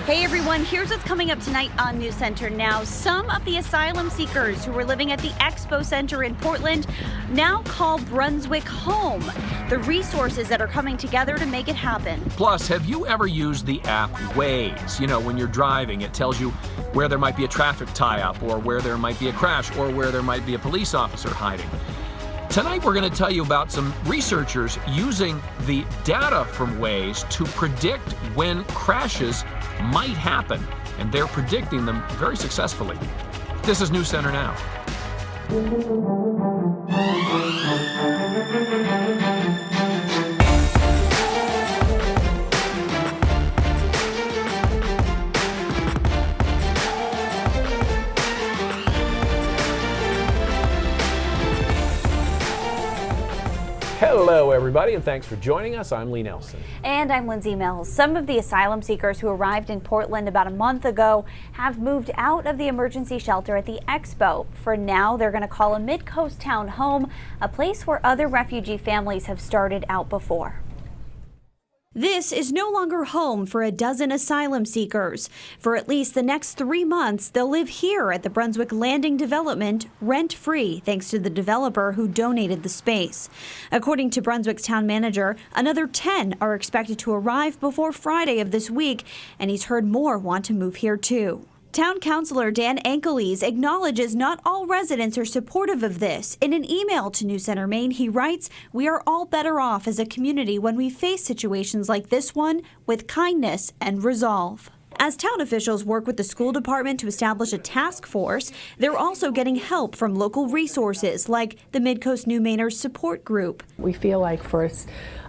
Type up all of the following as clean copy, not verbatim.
Hey everyone, here's what's coming up tonight on News Center Now. Some of the asylum seekers who were living at the Expo Center in Portland now call Brunswick home. The resources that are coming together to make it happen. Plus, have you ever used the app Waze? You know, when you're driving, it tells you where there might be a traffic tie-up or where there might be a crash or where there might be a police officer hiding. Tonight, we're going to tell you about some researchers using the data from Waze to predict when crashes might happen, and they're predicting them very successfully. This is News Center Now. Hello, everybody, and thanks for joining us. I'm Lee Nelson. And I'm Lindsay Mills. Some of the asylum seekers who arrived in Portland about a month ago have moved out of the emergency shelter at the Expo. For now, they're going to call a mid-coast town home, a place where other refugee families have started out before. This is no longer home for a dozen asylum seekers. For at least the next 3 months, they'll live here at the Brunswick Landing development, rent-free, thanks to the developer who donated the space. According to Brunswick's town manager, another 10 are expected to arrive before Friday of this week, and he's heard more want to move here too. Town Councilor Dan Ankeles acknowledges not all residents are supportive of this. In an email to News Center Maine, he writes, "We are all better off as a community when we face situations like this one with kindness and resolve." As town officials work with the school department to establish a task force, they're also getting help from local resources like the Midcoast New Mainers Support Group. We feel like for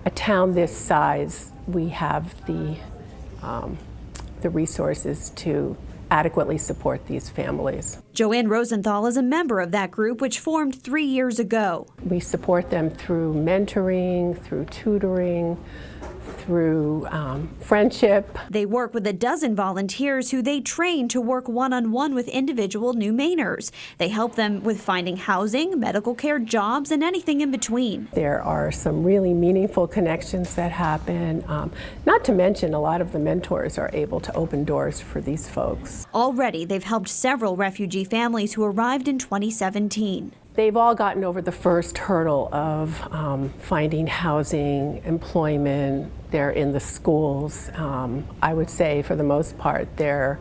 a town this size, we have the resources to adequately support these families. Joanne Rosenthal is a member of that group, which formed 3 years ago. We support them through mentoring, through tutoring, through friendship. They work with a dozen volunteers who they train to work one-on-one with individual New Mainers. They help them with finding housing, medical care, jobs, and anything in between. There are some really meaningful connections that happen. Not to mention, a lot of the mentors are able to open doors for these folks. Already, they've helped several refugee families who arrived in 2017. They've all gotten over the first hurdle of finding housing, employment. They're in the schools. I would say for the most part, they're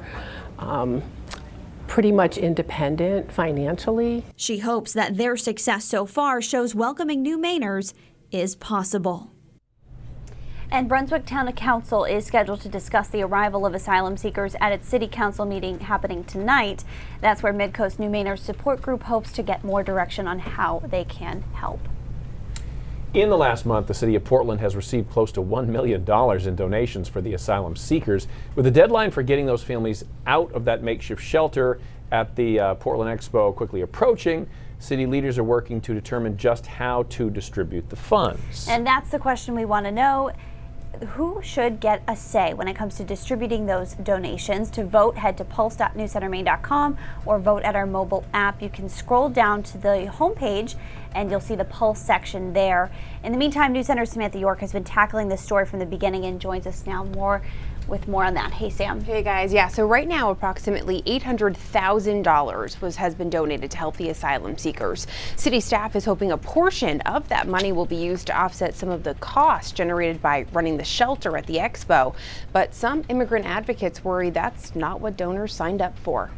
pretty much independent financially. She hopes that their success so far shows welcoming New Mainers is possible. And Brunswick Town Council is scheduled to discuss the arrival of asylum seekers at its city council meeting happening tonight. That's where Midcoast New Mainers Support Group hopes to get more direction on how they can help. In the last month, the city of Portland has received close to $1 million in donations for the asylum seekers. With the deadline for getting those families out of that makeshift shelter at the Portland Expo quickly approaching, city leaders are working to determine just how to distribute the funds. And that's the question we want to know. Who should get a say when it comes to distributing those donations? To vote, head to pulse.newscentermaine.com or vote at our mobile app. You can scroll down to the homepage and you'll see the Pulse section there. In the meantime, News Center's Samantha York has been tackling this story from the beginning and joins us now with more on that. Hey, Sam. Hey, guys. Yeah, so right now approximately $800,000 has been donated to help the asylum seekers. City staff is hoping a portion of that money will be used to offset some of the costs generated by running the shelter at the Expo. But some immigrant advocates worry that's not what donors signed up for.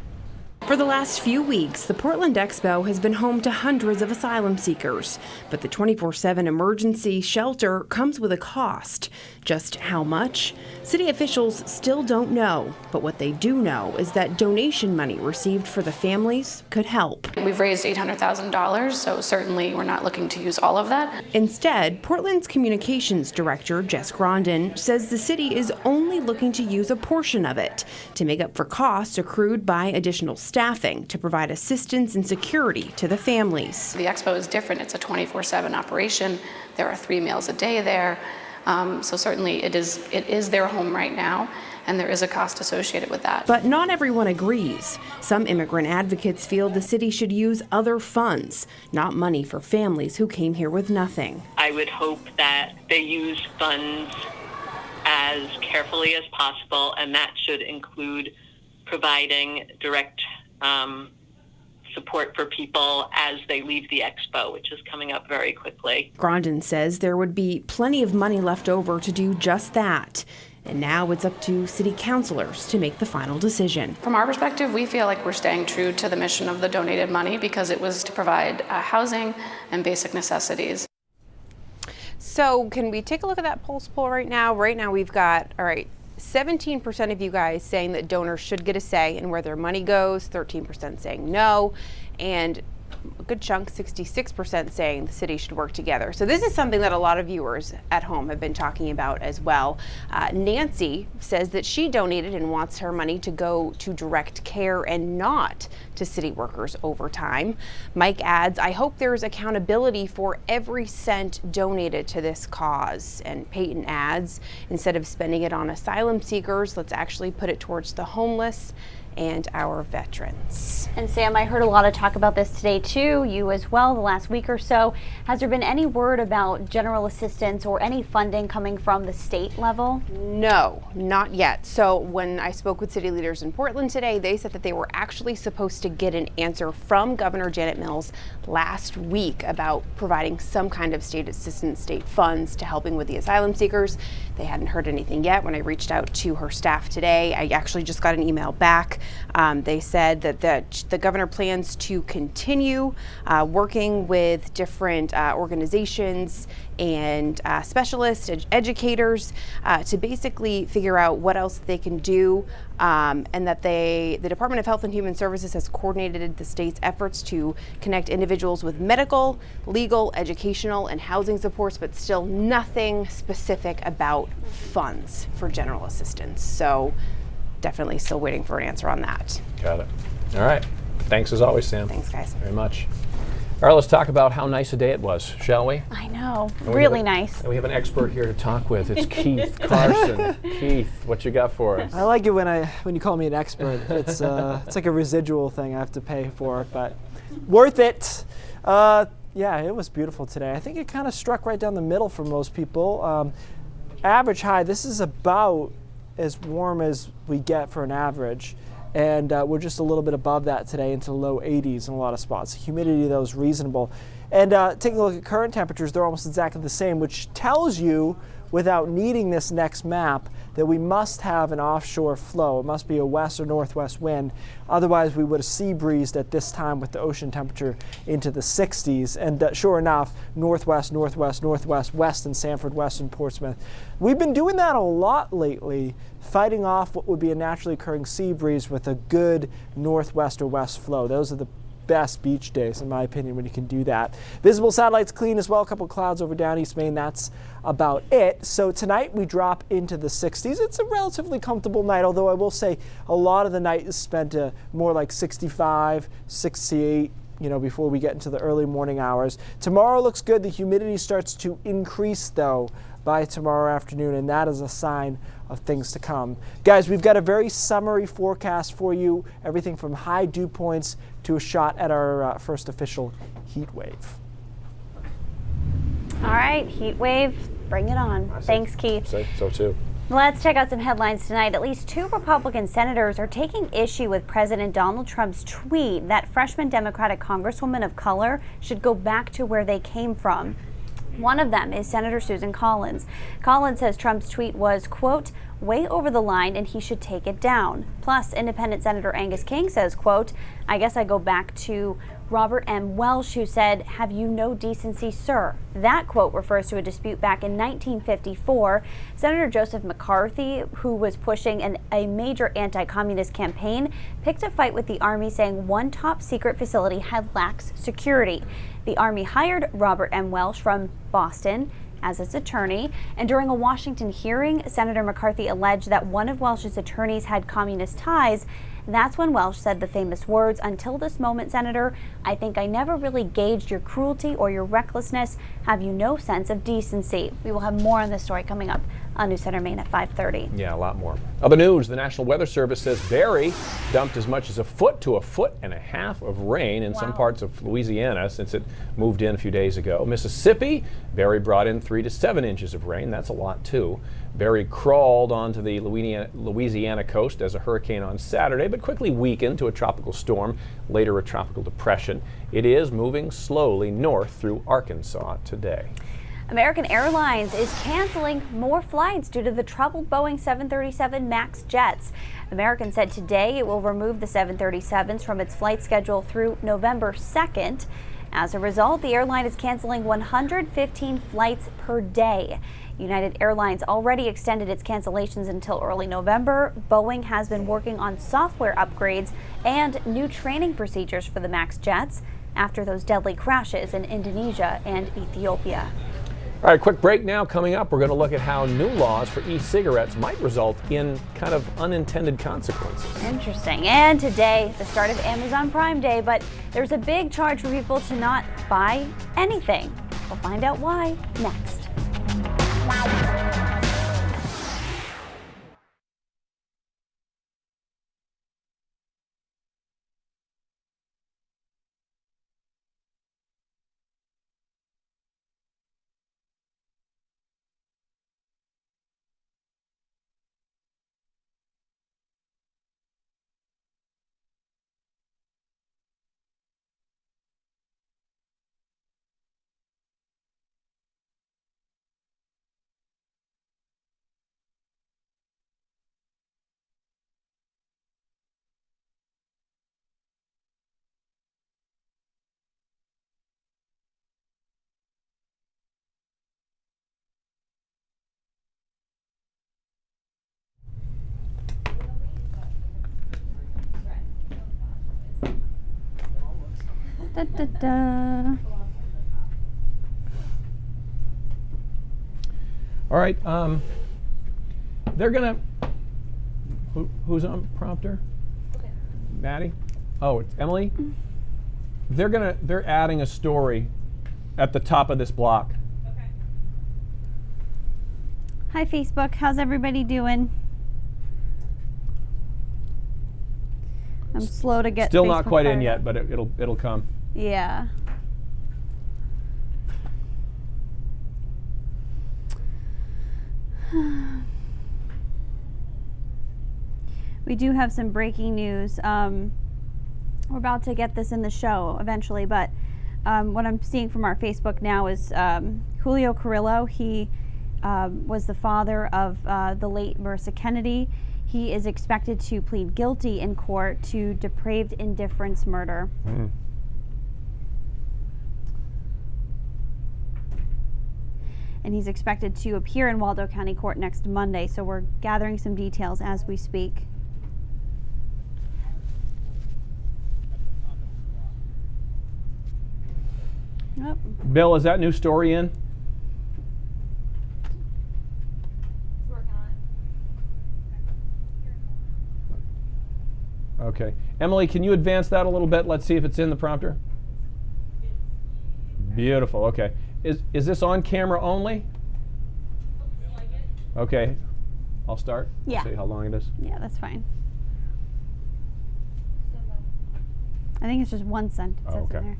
For the last few weeks, the Portland Expo has been home to hundreds of asylum seekers, but the 24/7 emergency shelter comes with a cost. Just how much? City officials still don't know, but what they do know is that donation money received for the families could help. We've raised $800,000, so certainly we're not looking to use all of that. Instead, Portland's communications director, Jess Grondin, says the city is only looking to use a portion of it to make up for costs accrued by additional staffing to provide assistance and security to the families. The Expo is different. It's a 24/7 operation. There are 3 meals a day there. So certainly it is their home right now, and there is a cost associated with that. But not everyone agrees. Some immigrant advocates feel the city should use other funds, not money for families who came here with nothing. I would hope that they use funds as as carefully as possible, and that should include providing direct support for people as they leave the expo, which is coming up very quickly. Grondin says there would be plenty of money left over to do just that. And now it's up to city councilors to make the final decision. From our perspective, we feel like we're staying true to the mission of the donated money because it was to provide housing and basic necessities. So can we take a look at that pulse poll right now? Right now we've got, 17% of you guys saying that donors should get a say in where their money goes, 13% saying no, and a good chunk, 66%, saying the city should work together. So this is something that a lot of viewers at home have been talking about as well. Nancy says that she donated and wants her money to go to direct care and not to city workers overtime. Mike adds, I hope there's accountability for every cent donated to this cause. And Peyton adds, instead of spending it on asylum seekers, let's actually put it towards the homeless and our veterans. And Sam, I heard a lot of talk about this today too, you as well, the last week or so. Has there been any word about general assistance or any funding coming from the state level? No, not yet. So when I spoke with city leaders in Portland today, they said that they were actually supposed to get an answer from Governor Janet Mills last week about providing some kind of state assistance, state funds to helping with the asylum seekers. They hadn't heard anything yet. When I reached out to her staff today, I actually just got an email back. They said that the governor plans to continue working with different organizations and specialists, educators, to basically figure out what else they can do, and that the Department of Health and Human Services has coordinated the state's efforts to connect individuals with medical, legal, educational, and housing supports, but still nothing specific about funds for general assistance. So definitely still waiting for an answer on that. Got it. All right. Thanks as always, Sam. Thanks, guys. Very much. All right, let's talk about how nice a day it was, shall we? I know, And really nice. And we have an expert here to talk with. It's Keith Carson. Keith, what you got for us? I like it when you call me an expert. It's like a residual thing I have to pay for, but worth it. Yeah, it was beautiful today. I think it kind of struck right down the middle for most people. Average high, this is about as warm as we get for an average. And we're just a little bit above that today, into the low 80s in a lot of spots. Humidity, though, is reasonable. And taking a look at current temperatures, they're almost exactly the same, which tells you, without needing this next map, that we must have an offshore flow. It must be a west or northwest wind. Otherwise, we would have sea breezed at this time with the ocean temperature into the 60s. And sure enough, northwest, northwest, northwest, west in Sanford, west in Portsmouth. We've been doing that a lot lately, fighting off what would be a naturally occurring sea breeze with a good northwest or west flow. Those are the best beach days, in my opinion, when you can do that. Visible satellites clean as well. A couple of clouds over down East Maine. That's about it. So tonight we drop into the 60s. It's a relatively comfortable night, although I will say a lot of the night is spent more like 65, 68, before we get into the early morning hours. Tomorrow looks good. The humidity starts to increase, though, by tomorrow afternoon, and that is a sign of things to come. Guys, we've got a very summary forecast for you, everything from high dew points to a shot at our first official heat wave. All right, heat wave, bring it on. Thanks, Keith. So too. Let's check out some headlines tonight. At least 2 Republican senators are taking issue with President Donald Trump's tweet that freshman Democratic Congresswomen of color should go back to where they came from. One of them is Senator Susan Collins. Collins says Trump's tweet was, quote, way over the line and he should take it down. Plus, Independent Senator Angus King says, quote, I guess I go back to Robert M. Welsh, who said, have you no decency, sir? That quote refers to a dispute back in 1954. Senator Joseph McCarthy, who was pushing a major anti-communist campaign, picked a fight with the Army, saying one top secret facility had lax security. The Army hired Robert M. Welsh from Boston as its attorney, and during a Washington hearing, Senator McCarthy alleged that one of Welsh's attorneys had communist ties That's when Welsh said the famous words, "Until this moment, Senator, I think I never really gauged your cruelty or your recklessness. Have you no sense of decency?" We will have more on this story coming up on News Center Maine at 5:30. Yeah, a lot more. Other news, the National Weather Service says Barry dumped as much as 1 foot to 1.5 feet of rain in some parts of Louisiana since it moved in a few days ago. Mississippi, Barry brought in 3 to 7 inches of rain. That's a lot too. Barry crawled onto the Louisiana coast as a hurricane on Saturday, but quickly weakened to a tropical storm, later a tropical depression. It is moving slowly north through Arkansas today. American Airlines is canceling more flights due to the troubled Boeing 737 MAX jets. American said today it will remove the 737s from its flight schedule through November 2nd. As a result, the airline is canceling 115 flights per day. United Airlines already extended its cancellations until early November. Boeing has been working on software upgrades and new training procedures for the MAX jets after those deadly crashes in Indonesia and Ethiopia. All right, quick break now. Coming up, we're going to look at how new laws for e-cigarettes might result in kind of unintended consequences. Interesting. And today, the start of Amazon Prime Day, but there's a big charge for people to not buy anything. We'll find out why next. Da, da, da. All right, they're gonna. Who's on prompter? Okay. Maddie? Oh, it's Emily. They're adding a story at the top of this block. Okay. Hi Facebook, how's everybody doing? I'm slow to get. Still Facebook not quite fired in yet, up. but it'll come. Yeah. We do have some breaking news. We're about to get this in the show eventually, but what I'm seeing from our Facebook now is Julio Carrillo. He was the father of the late Marissa Kennedy. He is expected to plead guilty in court to depraved indifference murder. Mm. And he's expected to appear in Waldo County Court next Monday, so we're gathering some details as we speak. Yep. Bill, is that new story in? Okay. Emily, can you advance that a little bit? Let's see if it's in the prompter. Beautiful. Okay. Is this on camera only? Okay. I'll start. Yeah. See how long it is. Yeah, that's fine. I think it's just one sentence that's in there.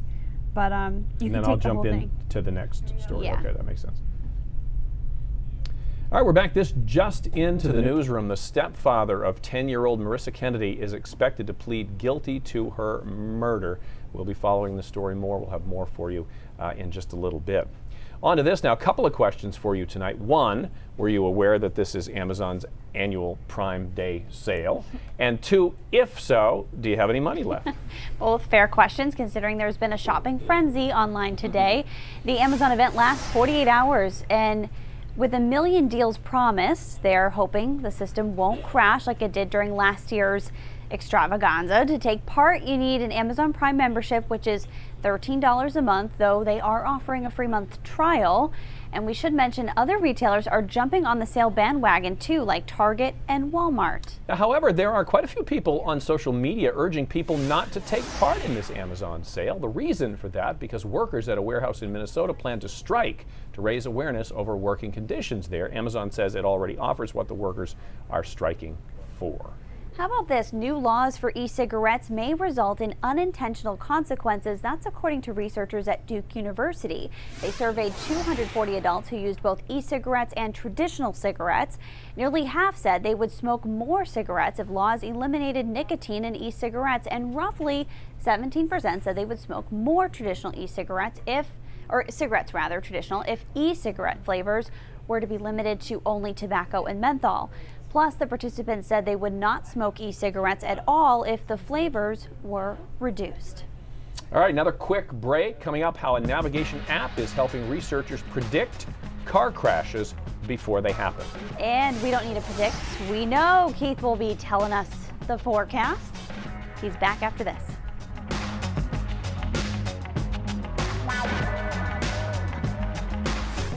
But you and can then take I'll the jump whole in thing. to the next story. Yeah. Okay, that makes sense. All right, we're back. This just into the newsroom. The stepfather of 10-year-old Marissa Kennedy is expected to plead guilty to her murder. We'll be following the story more. We'll have more for you in just a little bit. On to this now. A couple of questions for you tonight. One, were you aware that this is Amazon's annual Prime Day sale? And two, if so, do you have any money left? Both fair questions, considering there's been a shopping frenzy online today. The Amazon event lasts 48 hours, and with 1 million deals promised, they're hoping the system won't crash like it did during last year's extravaganza. To take part, you need an Amazon Prime membership, which is $13 a month, though they are offering a free month trial. And we should mention other retailers are jumping on the sale bandwagon too, like Target and Walmart. However, there are quite a few people on social media urging people not to take part in this Amazon sale. The reason for that, because workers at a warehouse in Minnesota plan to strike to raise awareness over working conditions there. Amazon says it already offers what the workers are striking for. How about this? New laws for e-cigarettes may result in unintentional consequences. That's according to researchers at Duke University. They surveyed 240 adults who used both e-cigarettes and traditional cigarettes. Nearly half said they would smoke more cigarettes if laws eliminated nicotine in e-cigarettes, and roughly 17% said they would smoke more traditional e-cigarettes if e-cigarette flavors were to be limited to only tobacco and menthol. Plus, the participants said they would not smoke e-cigarettes at all if the flavors were reduced. All right, another quick break. Coming up, how a navigation app is helping researchers predict car crashes before they happen. And we don't need to predict. We know Keith will be telling us the forecast. He's back after this.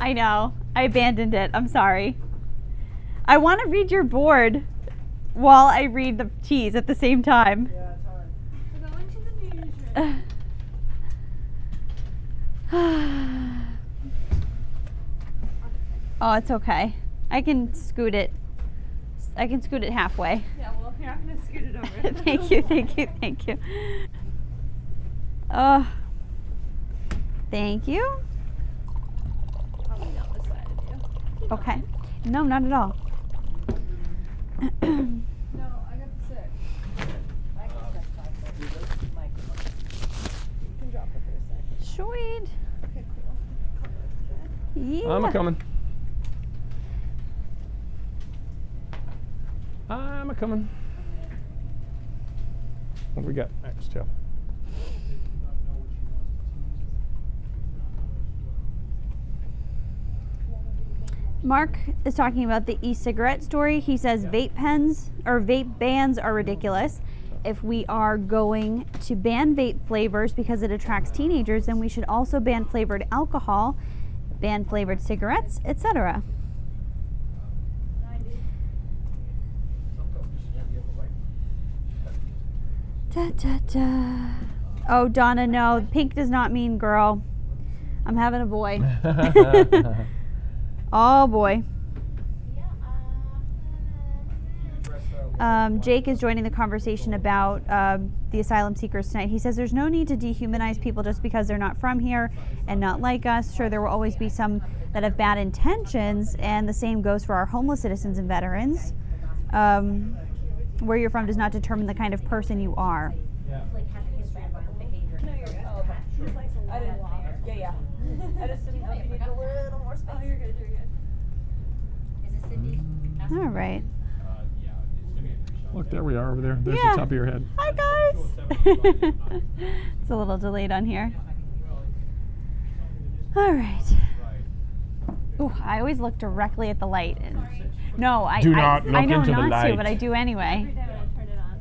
I know. I abandoned it. I'm sorry. I want to read your board while I read the teas at the same time. Yeah, it's hard. We're going to the newsroom. Oh, it's okay. I can scoot it. I can scoot it halfway. Yeah, well, you're not going to scoot it over. Thank you, thank you, thank you. Oh, thank you. Probably not this side of you. Okay. No, not at all. No, I got the 6. Mike has got 5. Microphone. You can drop it for a second. Sweet. Okay, cool. Yeah. I'm a-coming. I'm a-coming. What do we got next, Jeff? Mark is talking about the e-cigarette story. He says vape pens or vape bans are ridiculous. If we are going to ban vape flavors because it attracts teenagers, then we should also ban flavored alcohol, ban flavored cigarettes, etc. Da, da, da. Oh, Donna, no. Pink does not mean girl. I'm having a boy. Oh boy. Jake is joining the conversation about the asylum seekers tonight. He says there's no need to dehumanize people just because they're not from here and not like us. Sure, there will always be some that have bad intentions, and the same goes for our homeless citizens and veterans. Where you're from does not determine the kind of person you are. I just didn't know if you needed a little more space. Oh, you're good, you're good. Is this Cindy? All right. Look, there we are over there. There's Yeah. the top of your head. Hi, guys. It's a little delayed on here. All right. Ooh, I always look directly at the light. And no, I Do not I look know into the not to, light. but I do anyway. Every time I turn it on.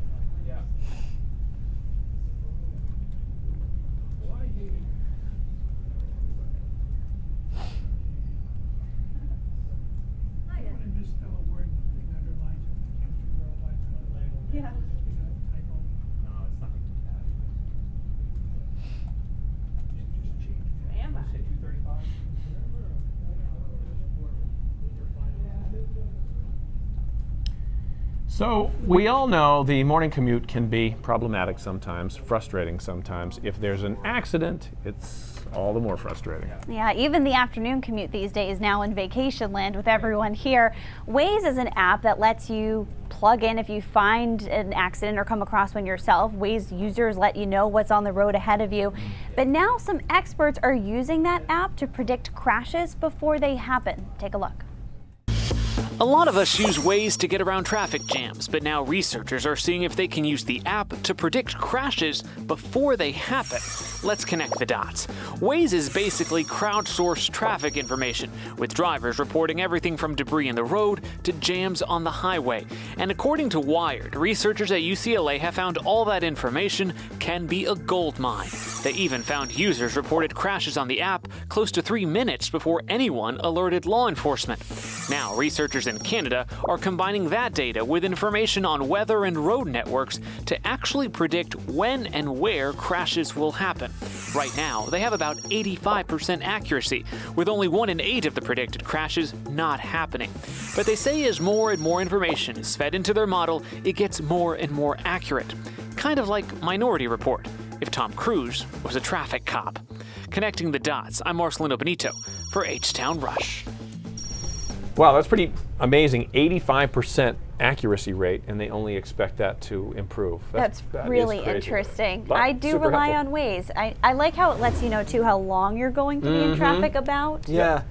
Yeah. Am I? So we all know the morning commute can be problematic sometimes, frustrating sometimes. If there's an accident, it's all the more frustrating. Yeah, even the afternoon commute these days now in vacation land with everyone here. Waze is an app that lets you plug in if you find an accident or come across one yourself. Waze users let you know what's on the road ahead of you. But now some experts are using that app to predict crashes before they happen. Take a look. A lot of us use Waze to get around traffic jams, but now researchers are seeing if they can use the app to predict crashes before they happen. Let's connect the dots. Waze is basically crowdsourced traffic information, with drivers reporting everything from debris in the road to jams on the highway. And according to Wired, researchers at UCLA have found all that information can be a gold mine. They even found users reported crashes on the app close to 3 minutes before anyone alerted law enforcement. Now, researchers in Canada are combining that data with information on weather and road networks to actually predict when and where crashes will happen. Right now, they have about 85% accuracy, with only 1 in 8 of the predicted crashes not happening. But they say as more and more information is fed into their model, it gets more and more accurate. Kind of like Minority Report, if Tom Cruise was a traffic cop. Connecting the dots, I'm Marcelino Benito for H-Town Rush. Wow, that's pretty amazing. 85% accuracy rate, and they only expect that to improve. That really interesting. But I do super rely helpful. on Waze. I like how it lets you know, too, how long you're going to be in traffic about. Yeah.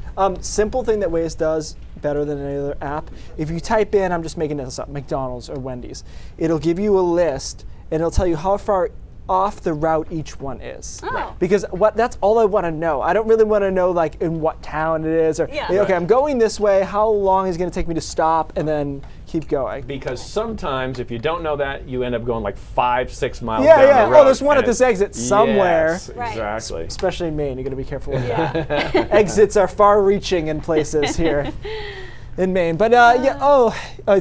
Simple thing that Waze does better than any other app. If you type in, I'm just making this up, McDonald's or Wendy's, it'll give you a list, and it'll tell you how far off the route each one is. Oh. Because that's all I want to know. I don't really want to know like in what town it is, or okay, I'm going this way, how long is it going to take me to stop and then keep going? Because sometimes if you don't know that, you end up going like 5-6 miles down the road. Oh, there's one at this exit somewhere. Yes, exactly. Especially in Maine, you got to be careful with that. Exits are far-reaching in places here in Maine. But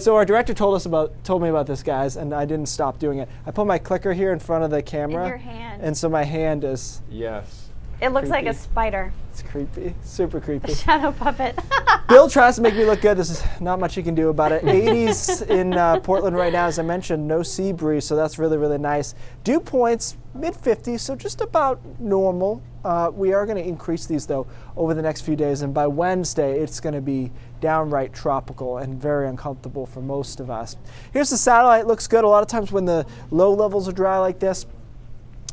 so our director told me about this, guys, and I didn't stop doing it. I put my clicker here in front of the camera. In your hand. And so my hand is. Yes. It looks like a creepy. spider. It's creepy, super creepy. A shadow puppet. Bill tries to make me look good. This is not much you can do about it. 80s in Portland right now, as I mentioned, no sea breeze, so that's really, really nice. Dew points, mid-50s, so just about normal. We are going to increase these, though, over the next few days, and by Wednesday, it's going to be downright tropical and very uncomfortable for most of us. Here's the satellite. Looks good. A lot of times when the low levels are dry like this,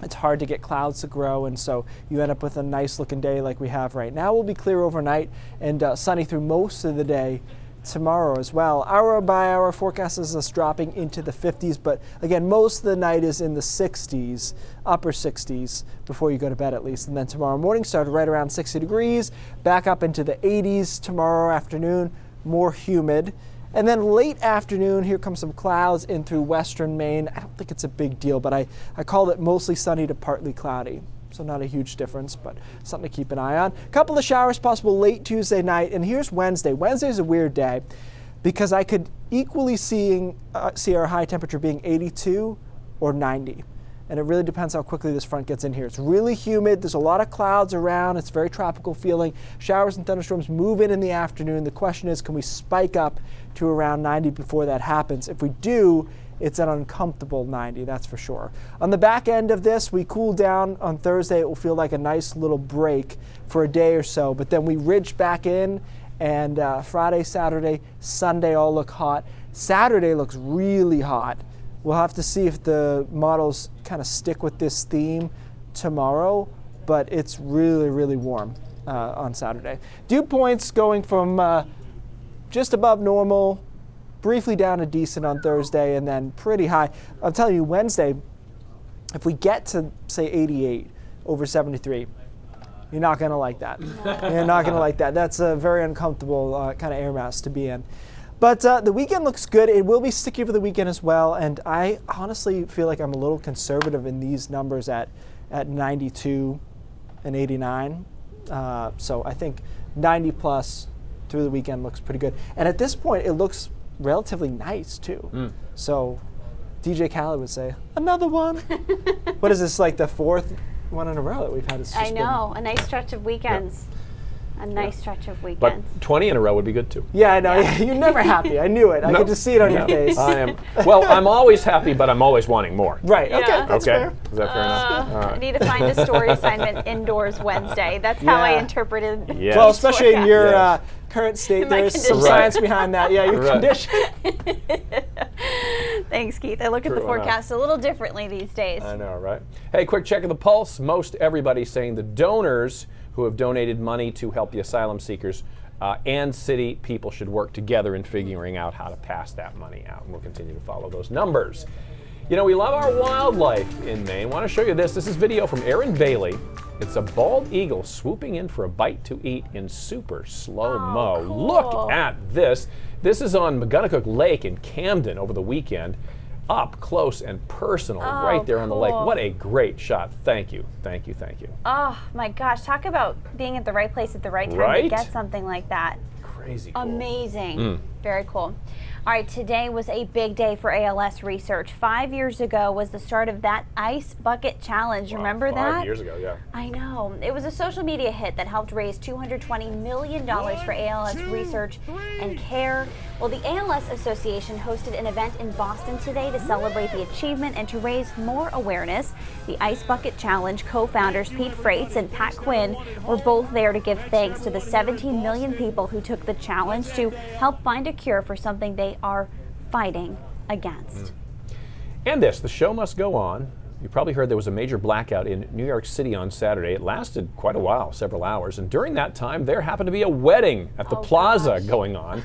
it's hard to get clouds to grow, and so you end up with a nice looking day like we have right now. We'll be clear overnight and sunny through most of the day tomorrow as well. Hour by hour forecast is us dropping into the 50s, but again, most of the night is in the 60s, upper 60s before you go to bed at least. And then tomorrow morning started right around 60 degrees, back up into the 80s tomorrow afternoon, more humid. And then late afternoon, here comes some clouds in through western Maine. I don't think it's a big deal, but I called it mostly sunny to partly cloudy. So not a huge difference, but something to keep an eye on. A couple of showers possible late Tuesday night. And here's Wednesday. Wednesday's a weird day because I could equally see our high temperature being 82 or 90. And it really depends how quickly this front gets in here. It's really humid. There's a lot of clouds around. It's very tropical feeling. Showers and thunderstorms move in the afternoon. The question is, can we spike up to around 90 before that happens? If we do, it's an uncomfortable 90, that's for sure. On the back end of this, we cool down on Thursday. It will feel like a nice little break for a day or so, but then we ridge back in, and Friday, Saturday, Sunday all look hot. Saturday looks really hot. We'll have to see if the models kind of stick with this theme tomorrow, but it's really, really warm on Saturday. Dew points going from just above normal, briefly down to decent on Thursday, and then pretty high. I'm telling you, Wednesday, if we get to, say, 88 over 73, you're not going to like that. You're not going to like that. That's a very uncomfortable kind of air mass to be in. But the weekend looks good. It will be sticky for the weekend as well, and I honestly feel like I'm a little conservative in these numbers at 92 and 89. So I think 90 plus through the weekend looks pretty good. And at this point, it looks relatively nice too. So DJ Khaled would say, another one. What is this, like the fourth one in a row that we've had? I know, a nice stretch of weekends. A nice stretch of weekends. But 20 in a row would be good too. Yeah, I know. Yeah. You're never happy. I knew it. I could just see it on your face. I am. Well, I'm always happy, but I'm always wanting more. Right. Okay. Yeah. That's fair. Is that fair enough? All I right. need to find a story assignment indoors Wednesday. That's how I interpreted. Yes. Well, especially in your Yes. current state, In my there's some condition. science behind that. Yeah, your Right. condition. Thanks, Keith. I look at the True enough. forecast a little differently these days. I know, right? Hey, quick check of the pulse. Most everybody's saying the donors who have donated money to help the asylum seekers and city people should work together in figuring out how to pass that money out. And we'll continue to follow those numbers. You know, we love our wildlife in Maine. I want to show you this. This is video from Aaron Bailey. It's a bald eagle swooping in for a bite to eat in super slow-mo. Oh, cool. Look at this. This is on McGonagall Lake in Camden over the weekend. Up close and personal, right there on the lake. Cool. What a great shot. Thank you, thank you, thank you. Oh my gosh, talk about being at the right place at the right time Right? to get something like that. Crazy cool. Amazing. Very cool. All right, today was a big day for ALS research. 5 years ago was the start of that Ice Bucket Challenge. Wow, Remember that? 5 years ago, yeah. I know. It was a social media hit that helped raise $220 million for ALS research and care. Well, the ALS Association hosted an event in Boston today to celebrate the achievement and to raise more awareness. The Ice Bucket Challenge co-founders Pete Freites and Pat Quinn were both there to give thanks to the 17 million people who took the challenge to help find a cure for something they are fighting against. And this, the show must go on. You probably heard there was a major blackout in New York City on Saturday. It lasted quite a while, several hours. And during that time, there happened to be a wedding at the plaza going on.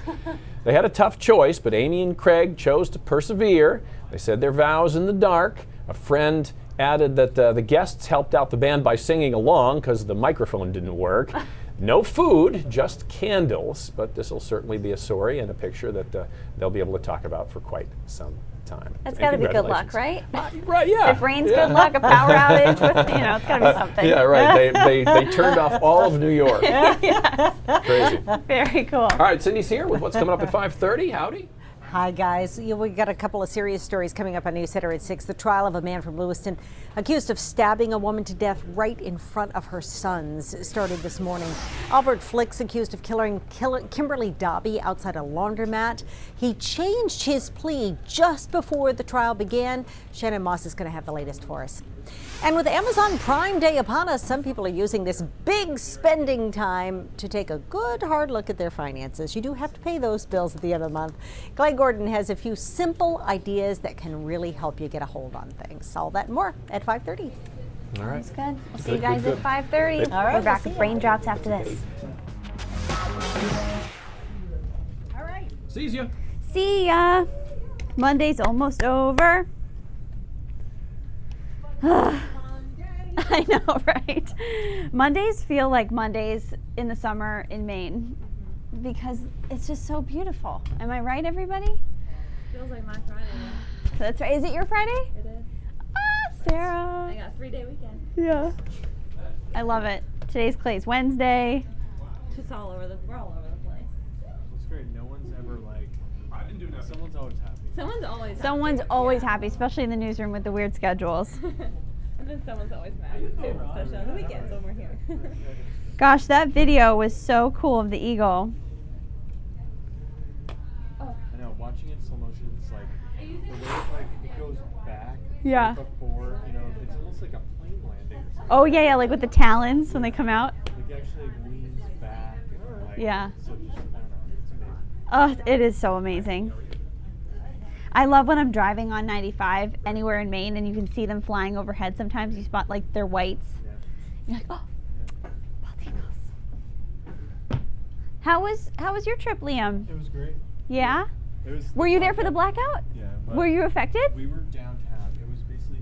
They had a tough choice, but Amy and Craig chose to persevere. They said their vows in the dark. A friend added that the guests helped out the band by singing along because the microphone didn't work. No food, just candles, but this will certainly be a story and a picture that they'll be able to talk about for quite some time. That's got to be good luck, right? Right, yeah. If rain's good luck, a power outage, with, it's got to be something. Yeah, right. They turned off all of New York. Yes. Crazy. Very cool. All right, Cindy's here with what's coming up at 5:30. Howdy. Hi, guys. We got a couple of serious stories coming up on Newsheader at 6. The trial of a man from Lewiston accused of stabbing a woman to death right in front of her sons started this morning. Albert Flicks accused of killing Kimberly Dobby outside a laundromat. He changed his plea just before the trial began. Shannon Moss is going to have the latest for us. And with Amazon Prime Day upon us, some people are using this big spending time to take a good hard look at their finances. You do have to pay those bills at the end of the month. Clay Gordon has a few simple ideas that can really help you get a hold on things. All that and more at 5:30. All right. That's good. We'll see you guys at 5:30. All right, We're back we'll with see Raindrops after this. All right. See ya. See ya. Monday's almost over. I know, right? Mondays feel like Mondays in the summer in Maine because it's just so beautiful. Am I right, everybody? Feels like my Friday. That's right. Is it your Friday? It is. Ah, Sarah. I got a 3-day weekend. Yeah. I love it. Today's Clay's Wednesday. Just we're all over the place. It's great. No one's ever like. I didn't do nothing. Someone's always happy. Someone's always happy, especially in the newsroom with the weird schedules. And then someone's always mad too, especially on the weekends when we're here. Gosh, that video was so cool of the eagle. I know. Watching it in slow motion, it's like the way it goes back. Yeah. Before, it's almost like a plane landing or something. Oh yeah, like with the talons when they come out. Like it actually leans back and like. Yeah. So just, I don't know. It's amazing. Oh, it is so amazing. I love when I'm driving on 95 anywhere in Maine and you can see them flying overhead. Sometimes you spot like their whites. Yeah. You're like, oh, bald eagles. How was your trip, Liam? It was great. Yeah? It was. Were you there for the blackout? Yeah. But Were you affected? We were downtown. It was basically.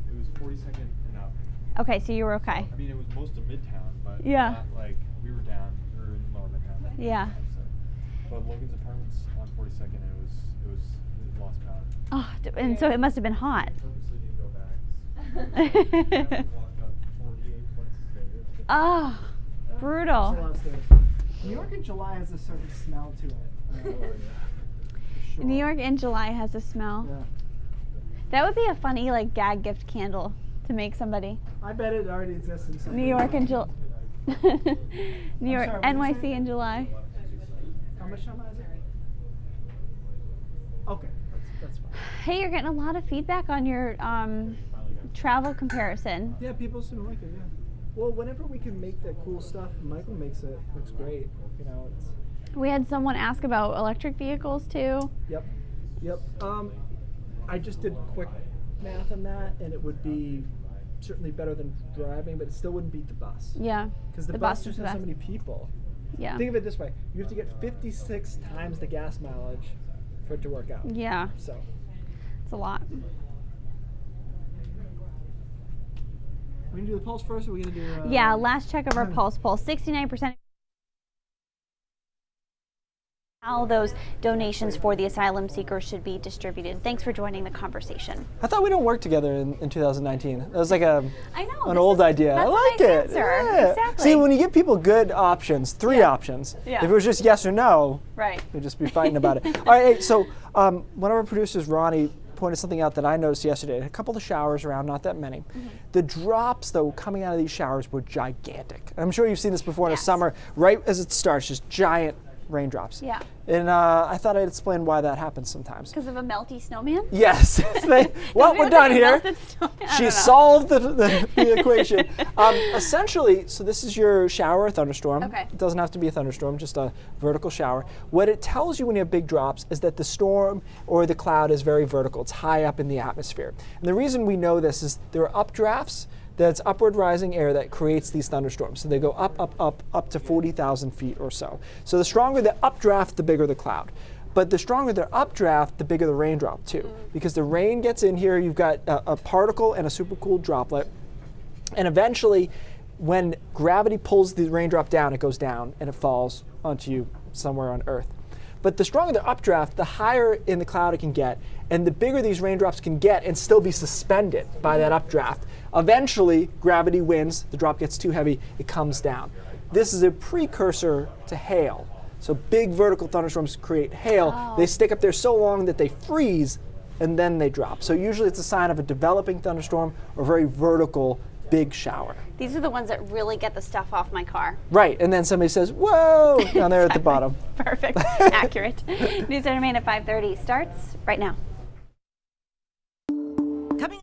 It was 42nd and up. Okay, so you were okay. I mean, it was most of Midtown, but Yeah. not like we were down. We were in Lower Midtown. Yeah. So, but Logan's apartment's on 42nd, and it was lost power. Oh, and so it must have been hot. I purposely didn't go back. Walked up 48 flights of stairs. Oh, brutal. New York in July has a certain smell to it. Sure. New York in July has a smell. Yeah. That would be a funny like gag gift candle to make somebody. I bet it already exists in some. New York in July. New York, sorry, what did you NYC say? in July. How much time is it? Okay, that's fine. Hey, you're getting a lot of feedback on your travel comparison. Yeah, people seem to like it. Yeah. Well, whenever we can make that cool stuff, Michael makes it. Looks great. It's. We had someone ask about electric vehicles too. Yep. I just did quick math on that, and it would be certainly better than driving, but it still wouldn't beat the bus. Yeah. Because the the bus bus just is has so the many people. Yeah. Think of it this way: you have to get 56 times the gas mileage for it to work out. Yeah. So. It's a lot. We gonna do the pulse first, or we gonna do? Yeah. Last check of our pulse poll, 69%. How those donations for the asylum seekers should be distributed. Thanks for joining the conversation. I thought we don't work together in 2019. That was like an this old idea. That's I like a nice it. Answer. Yeah. Exactly. See, when you give people good options, three options. Yeah. If it was just yes or no, right, we'd just be fighting about it. All right. Hey, so one of our producers, Ronnie, pointed something out that I noticed yesterday. A couple of showers around, not that many. The drops, though, coming out of these showers were gigantic. I'm sure you've seen this before in the summer. Right as it starts, just giant raindrops. Yeah. And I thought I'd explain why that happens sometimes. Because of a melty snowman? Yes. Well, we're done here. She solved the equation. Essentially, so this is your shower or thunderstorm. Okay. It doesn't have to be a thunderstorm, just a vertical shower. What it tells you when you have big drops is that the storm or the cloud is very vertical. It's high up in the atmosphere. And the reason we know this is there are updrafts. That's upward rising air that creates these thunderstorms. So they go up to 40,000 feet or so. So the stronger the updraft, the bigger the cloud. But the stronger the updraft, the bigger the raindrop too. Because the rain gets in here, you've got a particle and a supercooled droplet. And eventually, when gravity pulls the raindrop down, it goes down and it falls onto you somewhere on Earth. But the stronger the updraft, the higher in the cloud it can get, and the bigger these raindrops can get and still be suspended by that updraft. Eventually, gravity wins, the drop gets too heavy, it comes down. This is a precursor to hail. So big vertical thunderstorms create hail. Oh. They stick up there so long that they freeze, and then they drop. So usually it's a sign of a developing thunderstorm or very vertical big shower. These are the ones that really get the stuff off my car. Right, and then somebody says, whoa, down there at the bottom. Perfect, accurate. News at Maine at 5:30 starts right now. Coming